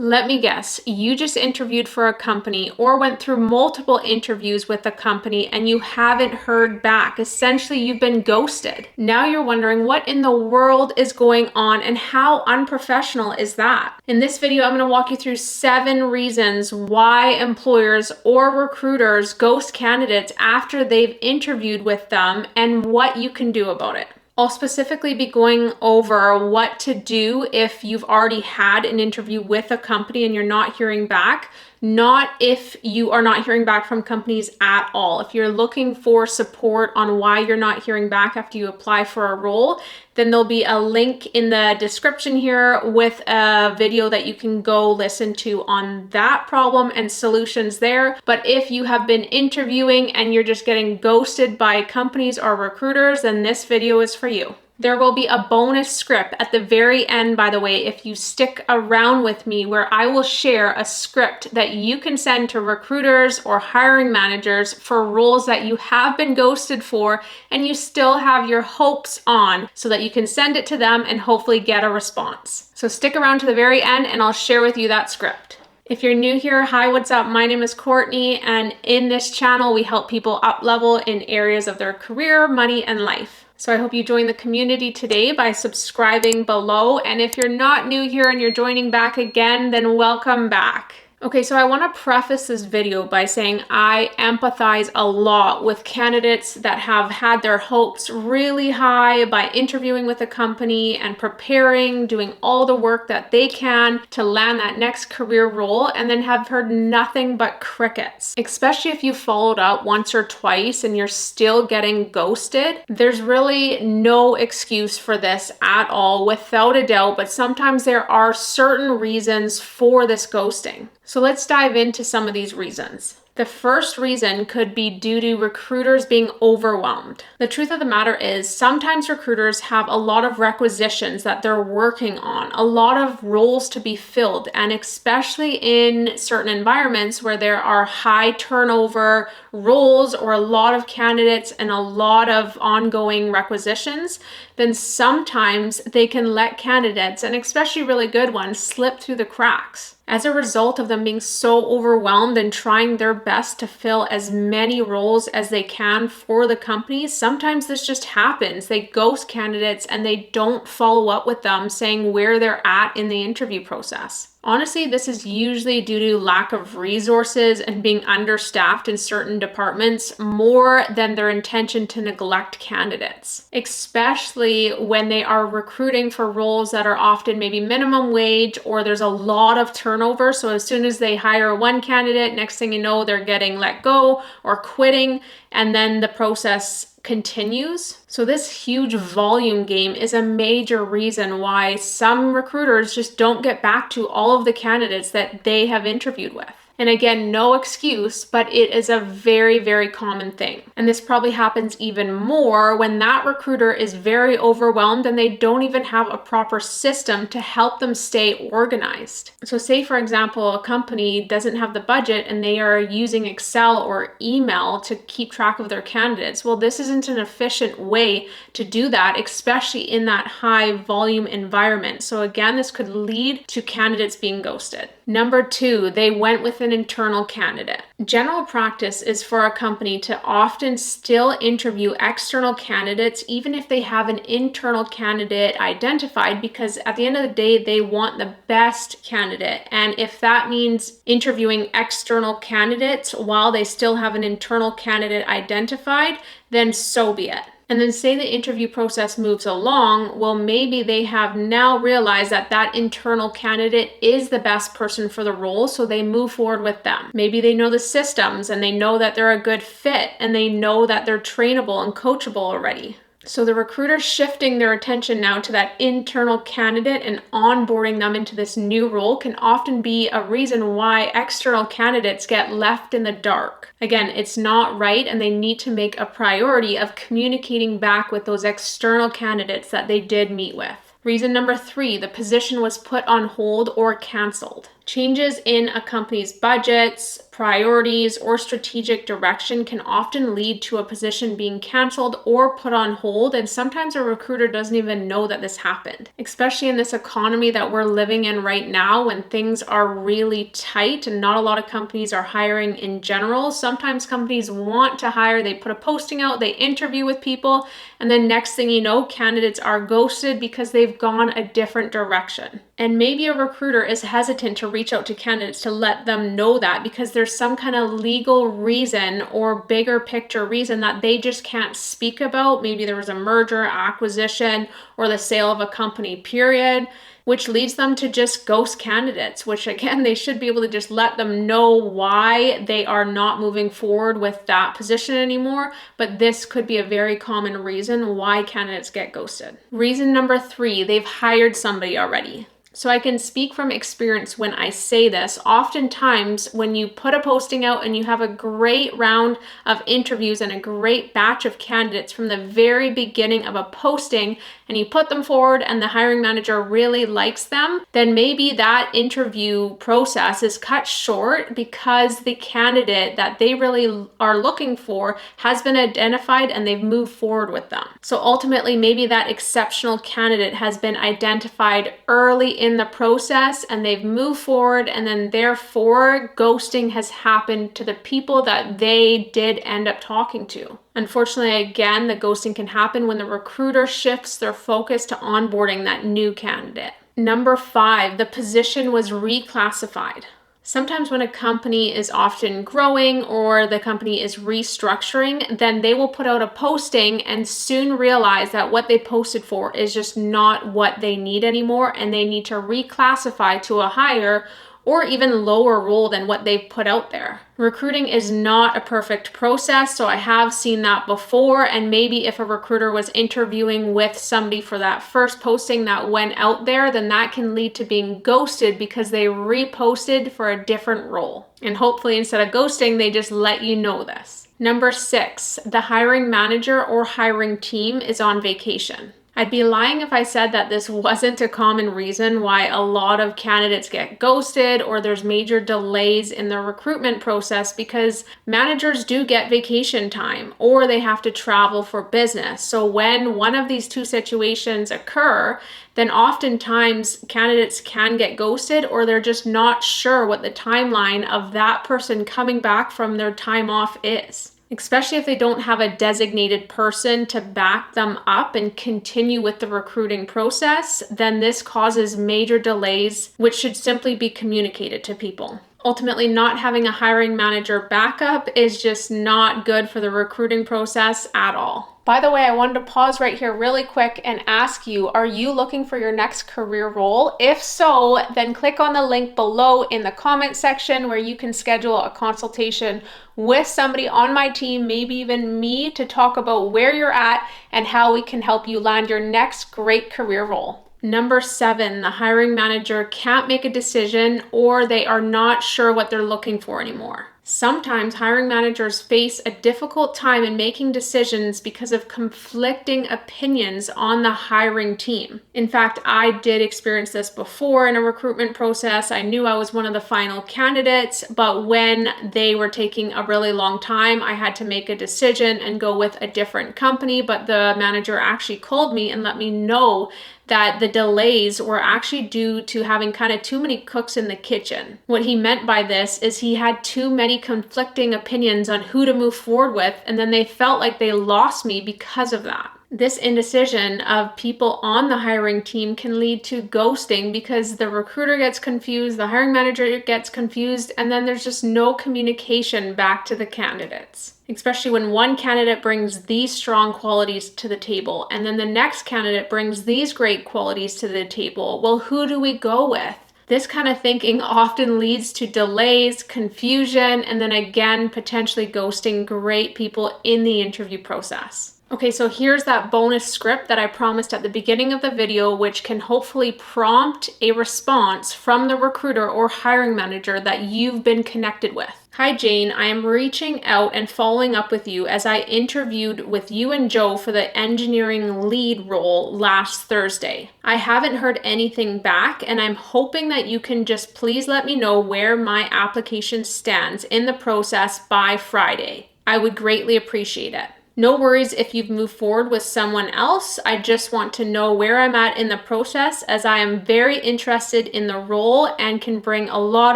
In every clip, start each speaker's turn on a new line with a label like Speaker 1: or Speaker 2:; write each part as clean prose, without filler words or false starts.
Speaker 1: Let me guess, you just interviewed for a company or went through multiple interviews with a company and you haven't heard back. Essentially, you've been ghosted. Now you're wondering what in the world is going on and how unprofessional is that? In this video, I'm going to walk you through 7 reasons why employers or recruiters ghost candidates after they've interviewed with them and what you can do about it. I'll specifically be going over what to do if you've already had an interview with a company and you're not hearing back, not if you are not hearing back from companies at all. If you're looking for support on why you're not hearing back after you apply for a role, then there'll be a link in the description here with a video that you can go listen to on that problem and solutions there. But if you have been interviewing and you're just getting ghosted by companies or recruiters, then this video is for you. There will be a bonus script at the very end, by the way, if you stick around with me, where I will share a script that you can send to recruiters or hiring managers for roles that you have been ghosted for and you still have your hopes on, so that you can send it to them and hopefully get a response. So stick around to the very end and I'll share with you that script. If you're new here, hi, what's up? My name is Courtney, and in this channel, we help people up level in areas of their career, money, and life. So I hope you join the community today by subscribing below. And if you're not new here and you're joining back again, then welcome back. Okay, so I want to preface this video by saying I empathize a lot with candidates that have had their hopes really high by interviewing with a company and preparing, doing all the work that they can to land that next career role, and then have heard nothing but crickets. Especially if you followed up once or twice and you're still getting ghosted. There's really no excuse for this at all, without a doubt, but sometimes there are certain reasons for this ghosting. So let's dive into some of these reasons. The first reason could be due to recruiters being overwhelmed. The truth of the matter is sometimes recruiters have a lot of requisitions that they're working on, a lot of roles to be filled, and especially in certain environments where there are high turnover roles or a lot of candidates and a lot of ongoing requisitions, then sometimes they can let candidates, and especially really good ones, slip through the cracks. As a result of them being so overwhelmed and trying their best to fill as many roles as they can for the company, sometimes this just happens. They ghost candidates and they don't follow up with them saying where they're at in the interview process. Honestly, this is usually due to lack of resources and being understaffed in certain departments more than their intention to neglect candidates, especially when they are recruiting for roles that are often maybe minimum wage or there's a lot of turnover. So as soon as they hire one candidate, next thing you know, they're getting let go or quitting, and then the process continues. So this huge volume game is a major reason why some recruiters just don't get back to all of the candidates that they have interviewed with. And again, no excuse, but it is a very, very common thing. And this probably happens even more when that recruiter is very overwhelmed and they don't even have a proper system to help them stay organized. So say, for example, a company doesn't have the budget and they are using Excel or email to keep track of their candidates. Well, this isn't an efficient way to do that, especially in that high volume environment. So again, this could lead to candidates being ghosted. Number 2, they went with an internal candidate. General practice is for a company to often still interview external candidates, even if they have an internal candidate identified, because at the end of the day, they want the best candidate. And if that means interviewing external candidates while they still have an internal candidate identified, then so be it. And then say the interview process moves along, well, maybe they have now realized that that internal candidate is the best person for the role, so they move forward with them. Maybe they know the systems and they know that they're a good fit and they know that they're trainable and coachable already. So the recruiter's shifting their attention now to that internal candidate and onboarding them into this new role can often be a reason why external candidates get left in the dark. Again, it's not right, and they need to make a priority of communicating back with those external candidates that they did meet with. Reason number 3, the position was put on hold or canceled. Changes in a company's budgets, priorities, or strategic direction can often lead to a position being canceled or put on hold, and sometimes a recruiter doesn't even know that this happened. Especially in this economy that we're living in right now, when things are really tight and not a lot of companies are hiring in general. Sometimes companies want to hire, they put a posting out, they interview with people, and then next thing you know, candidates are ghosted because they've gone a different direction. And maybe a recruiter is hesitant to reach out to candidates to let them know that because there's some kind of legal reason or bigger picture reason that they just can't speak about. Maybe there was a merger, acquisition, or the sale of a company, period, which leads them to just ghost candidates, which again, they should be able to just let them know why they are not moving forward with that position anymore. But this could be a very common reason why candidates get ghosted. Reason number 3, they've hired somebody already. So I can speak from experience when I say this. Oftentimes, when you put a posting out and you have a great round of interviews and a great batch of candidates from the very beginning of a posting, and you put them forward and the hiring manager really likes them, then maybe that interview process is cut short because the candidate that they really are looking for has been identified and they've moved forward with them. So ultimately, maybe that exceptional candidate has been identified early in the process and they've moved forward, and then therefore ghosting has happened to the people that they did end up talking to. Unfortunately, again, the ghosting can happen when the recruiter shifts their focus to onboarding that new candidate. Number 5, the position was reclassified. Sometimes when a company is often growing or the company is restructuring, then they will put out a posting and soon realize that what they posted for is just not what they need anymore, and they need to reclassify to a higher or even lower role than what they've put out there. Recruiting is not a perfect process, so I have seen that before, and maybe if a recruiter was interviewing with somebody for that first posting that went out there, then that can lead to being ghosted because they reposted for a different role. And hopefully instead of ghosting, they just let you know this. Number 6, the hiring manager or hiring team is on vacation. I'd be lying if I said that this wasn't a common reason why a lot of candidates get ghosted or there's major delays in the recruitment process, because managers do get vacation time or they have to travel for business. So when one of these two situations occur, then oftentimes candidates can get ghosted, or they're just not sure what the timeline of that person coming back from their time off is. Especially if they don't have a designated person to back them up and continue with the recruiting process, then this causes major delays, which should simply be communicated to people. Ultimately, not having a hiring manager backup is just not good for the recruiting process at all. By the way, I wanted to pause right here really quick and ask you, are you looking for your next career role? If so, then click on the link below in the comment section where you can schedule a consultation with somebody on my team, maybe even me, to talk about where you're at and how we can help you land your next great career role. Number 7, the hiring manager can't make a decision or they are not sure what they're looking for anymore. Sometimes hiring managers face a difficult time in making decisions because of conflicting opinions on the hiring team. In fact, I did experience this before in a recruitment process. I knew I was one of the final candidates, but when they were taking a really long time, I had to make a decision and go with a different company. But the manager actually called me and let me know that the delays were actually due to having kind of too many cooks in the kitchen. What he meant by this is he had too many conflicting opinions on who to move forward with, and then they felt like they lost me because of that. This indecision of people on the hiring team can lead to ghosting because the recruiter gets confused, the hiring manager gets confused, and then there's just no communication back to the candidates. Especially when one candidate brings these strong qualities to the table and then the next candidate brings these great qualities to the table. Well, who do we go with? This kind of thinking often leads to delays, confusion, and then again, potentially ghosting great people in the interview process. Okay, so here's that bonus script that I promised at the beginning of the video, which can hopefully prompt a response from the recruiter or hiring manager that you've been connected with. Hi Jane, I am reaching out and following up with you as I interviewed with you and Joe for the engineering lead role last Thursday. I haven't heard anything back and I'm hoping that you can just please let me know where my application stands in the process by Friday. I would greatly appreciate it. No worries if you've moved forward with someone else. I just want to know where I'm at in the process as I am very interested in the role and can bring a lot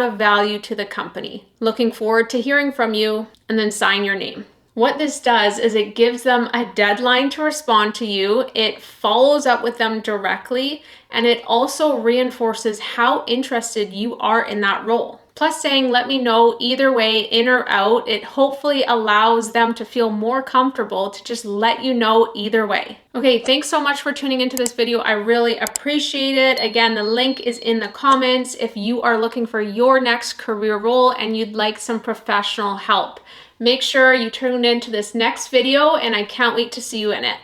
Speaker 1: of value to the company. Looking forward to hearing from you, and then sign your name. What this does is it gives them a deadline to respond to you, it follows up with them directly, and it also reinforces how interested you are in that role. Plus saying, let me know either way, in or out, it hopefully allows them to feel more comfortable to just let you know either way. Okay, thanks so much for tuning into this video. I really appreciate it. Again, the link is in the comments if you are looking for your next career role and you'd like some professional help. Make sure you tune into this next video and I can't wait to see you in it.